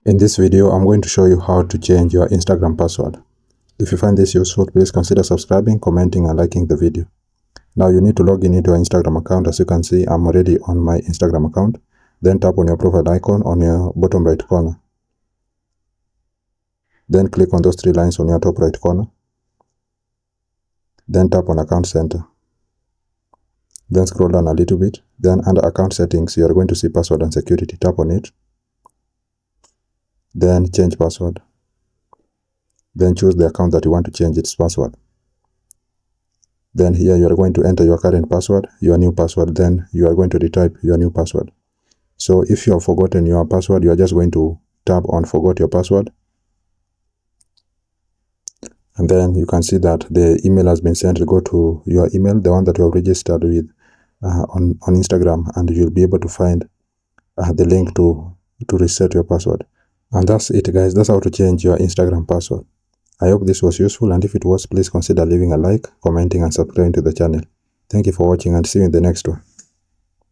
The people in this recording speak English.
In this video, I'm going to show you how to change your Instagram password. If you find this useful, please consider subscribing, commenting, and liking the video. Now you need to log in into your Instagram account. As you can see, I'm already on my Instagram account. Then tap on your profile icon on your bottom right corner. Then click on those three lines on your top right corner. Then tap on Account Center. Then scroll down a little bit. Then under Account Settings, you are going to see Password and Security. Tap on it. Then change password. Then choose the account that you want to change its password. Then here you are going to enter your current password, your new password, then you are going to retype your new password. So if you have forgotten your password, you are just going to tap on Forgot Your Password. And then you can see that the email has been sent. Go to your email, the one that you have registered with on Instagram, and you'll be able to find the link to reset your password. And that's it, guys. That's how to change your Instagram password. I hope this was useful, and if it was, please consider leaving a like, commenting, and subscribing to the channel. Thank you for watching, and see you in the next one.